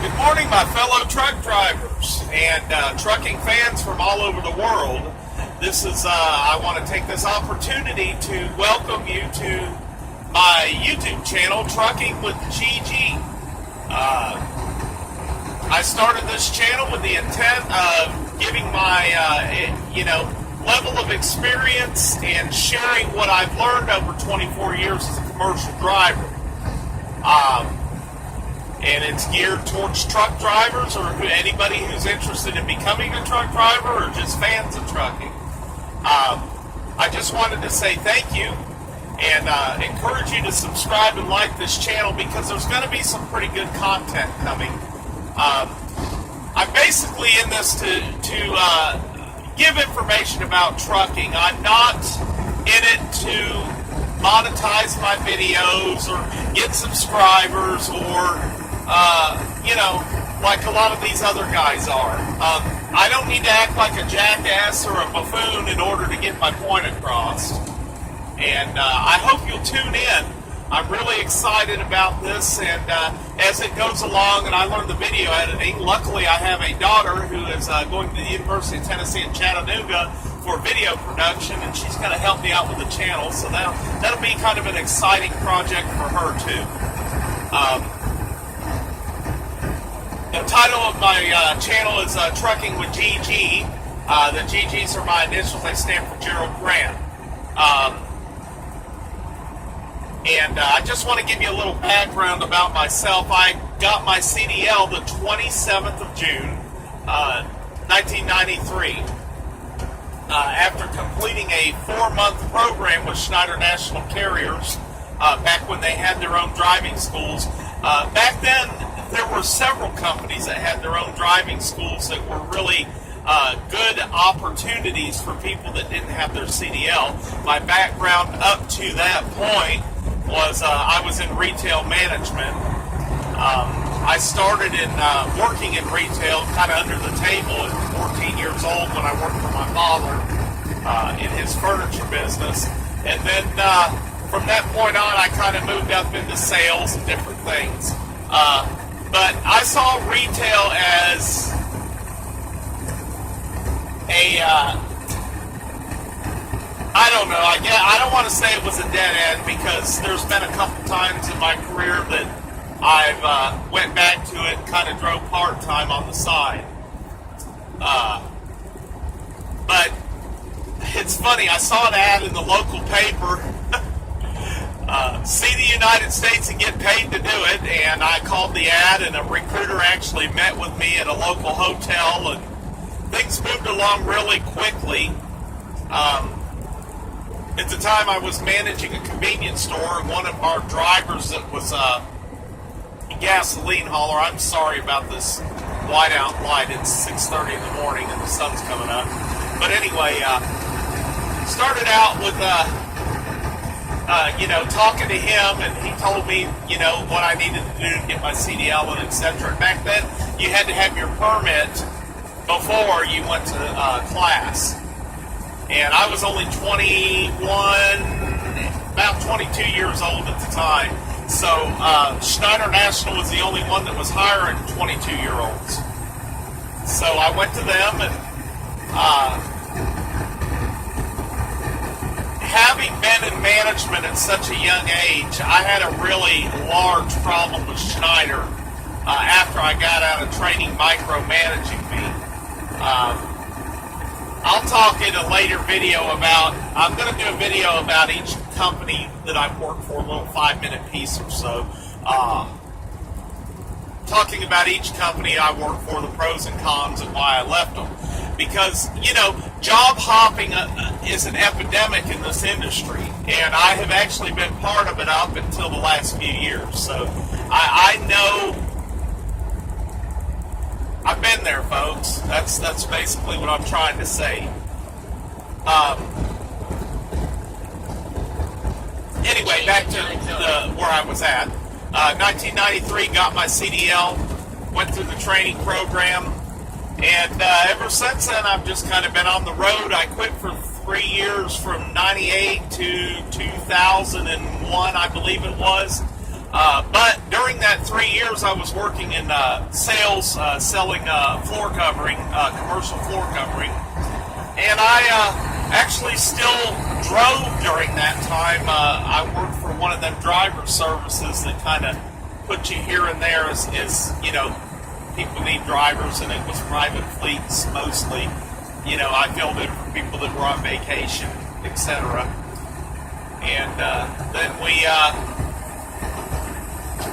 Good morning, my fellow truck drivers and trucking fans from all over the world. I want to take this opportunity to welcome you to my YouTube channel, Trucking with GG. I started this channel with the intent of giving my, level of experience and sharing what I've learned over 24 years as a commercial driver. And it's geared towards truck drivers or anybody who's interested in becoming a truck driver or just fans of trucking. I just wanted to say thank you and encourage you to subscribe and like this channel because there's going to be some pretty good content coming. I'm basically in this to give information about trucking. I'm not in it to monetize my videos or get subscribers or like a lot of these other guys are. I don't need to act like a jackass or a buffoon in order to get my point across. And I hope you'll tune in. I'm really excited about this, and as it goes along and I learn the video editing, luckily I have a daughter who is going to the University of Tennessee in Chattanooga for video production, and she's going to help me out with the channel, so that'll be kind of an exciting project for her too. The title of my channel is Trucking with GG. The GGs are my initials. They stand for Gerald Grant. And I just want to give you a little background about myself. I got my CDL the 27th of June, 1993. After completing a 4-month program with Schneider National Carriers, back when they had their own driving schools. Back then, there were several companies that had their own driving schools that were really good opportunities for people that didn't have their CDL. My background up to that point was I was in retail management. I started in working in retail kind of under the table at 14 years old when I worked for my father in his furniture business. And then from that point on, I kind of moved up into sales and different things. But I saw retail as I don't want to say it was a dead end because there's been a couple times in my career that I've went back to it and kind of drove part-time on the side. But it's funny, I saw an ad in the local paper, see the United States and get paid to do it, and I called the ad and a recruiter actually met with me at a local hotel and things moved along really quickly. At the time I was managing a convenience store and one of our drivers that was a gasoline hauler, I'm sorry about this whiteout light, it's 6:30 in the morning and the sun's coming up. But anyway, started out with talking to him, and he told me, what I needed to do to get my CDL and etc. Back then, you had to have your permit before you went to class. And I was only 21, about 22 years old at the time. So Schneider National was the only one that was hiring 22-year-olds. So I went to them, and having been in management at such a young age, I had a really large problem with Schneider after I got out of training micromanaging me. I'll talk in a later video I'm going to do a video about each company that I've worked for, a little 5-minute piece or so. Talking about each company I worked for, the pros and cons and why I left them. Because, job hopping is an epidemic in this industry, and I have actually been part of it up until the last few years. So I know, I've been there, folks. That's basically what I'm trying to say. Anyway, back to where I was at. 1993, got my CDL, went through the training program. And ever since then, I've just kind of been on the road. I quit for 3 years from 98 to 2001, I believe it was. But during that 3 years, I was working in sales, selling floor covering, commercial floor covering. And I actually still drove during that time. I worked for one of them driver services that kind of put you here and there as you know, people need drivers, and it was private fleets mostly. You know, I filled in for people that were on vacation, etc. And then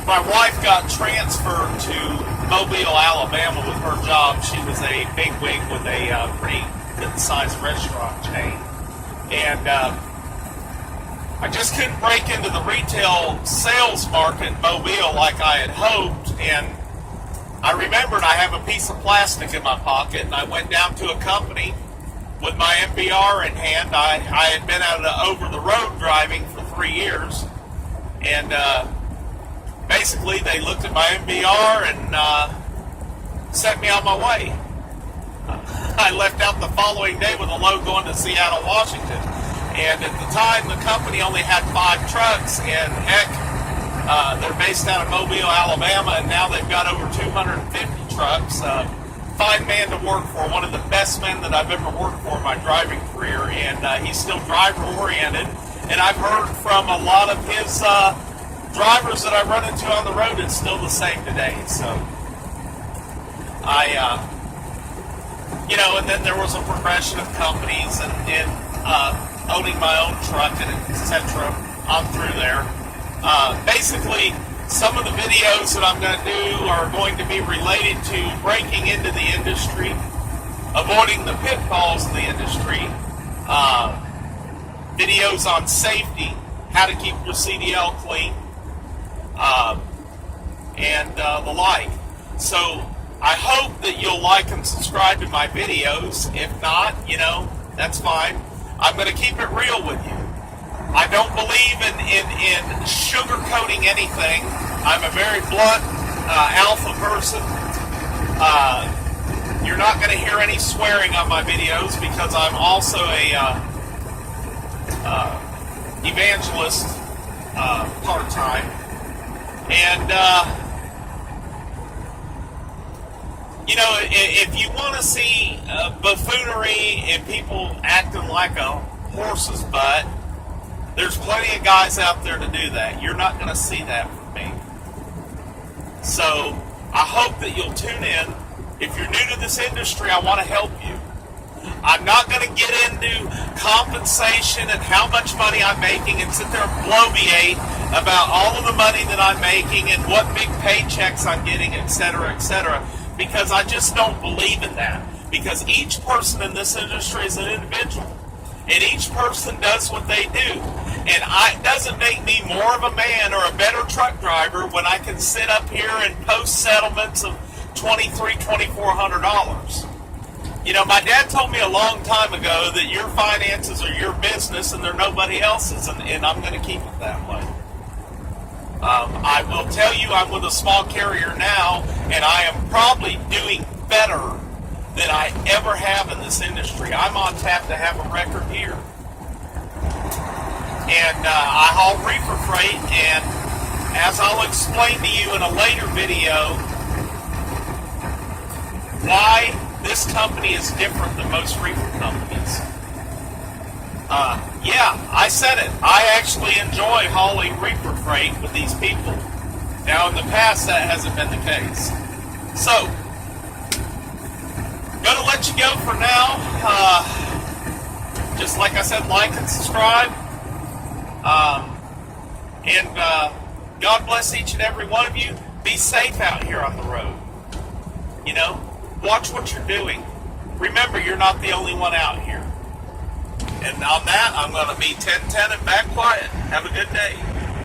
my wife got transferred to Mobile, Alabama with her job. She was a bigwig with a pretty good-sized restaurant chain. And I just couldn't break into the retail sales market in Mobile like I had hoped. And I remembered I have a piece of plastic in my pocket, and I went down to a company with my MBR in hand. I had been out over-the-road driving for 3 years, and basically they looked at my MBR and sent me on my way. I left out the following day with a load going to Seattle, Washington, and at the time the company only had 5 trucks, and heck, they're based out of Mobile, Alabama, and now they've got over 250 trucks. Fine man to work for, one of the best men that I've ever worked for in my driving career, and he's still driver-oriented, and I've heard from a lot of his drivers that I run into on the road, it's still the same today. So you know, and then there was a progression of companies and owning my own truck and etc. on through there. Basically, some of the videos that I'm going to do are going to be related to breaking into the industry, avoiding the pitfalls in the industry, videos on safety, how to keep your CDL clean, and the like. So I hope that you'll like and subscribe to my videos. If not, you know, that's fine. I'm going to keep it real with you. I don't believe in sugarcoating anything. I'm a very blunt, alpha person. You're not going to hear any swearing on my videos because I'm also a evangelist part-time. And, you know, if you want to see buffoonery and people acting like a horse's butt, there's plenty of guys out there to do that. You're not going to see that from me. So I hope that you'll tune in. If you're new to this industry, I want to help you. I'm not going to get into compensation and how much money I'm making and sit there and bloviate about all of the money that I'm making and what big paychecks I'm getting, etc., etc., because I just don't believe in that. Because each person in this industry is an individual. And each person does what they do. And it doesn't make me more of a man or a better truck driver when I can sit up here and post settlements of $2,300, $2,400. You know, my dad told me a long time ago that your finances are your business and they're nobody else's, and I'm going to keep it that way. I will tell you I'm with a small carrier now, and I am probably doing better than I ever have in this industry. I'm on tap to have a record here. And I haul reefer freight, and as I'll explain to you in a later video, why this company is different than most reefer companies. Yeah, I said it. I actually enjoy hauling reefer freight with these people. Now, in the past, that hasn't been the case. So, going to let you go for now. Just like I said, like and subscribe. And God bless each and every one of you. Be safe out here on the road. You know, watch what you're doing. Remember, you're not the only one out here. And on that, I'm going to be 10-10 and back quiet. Have a good day.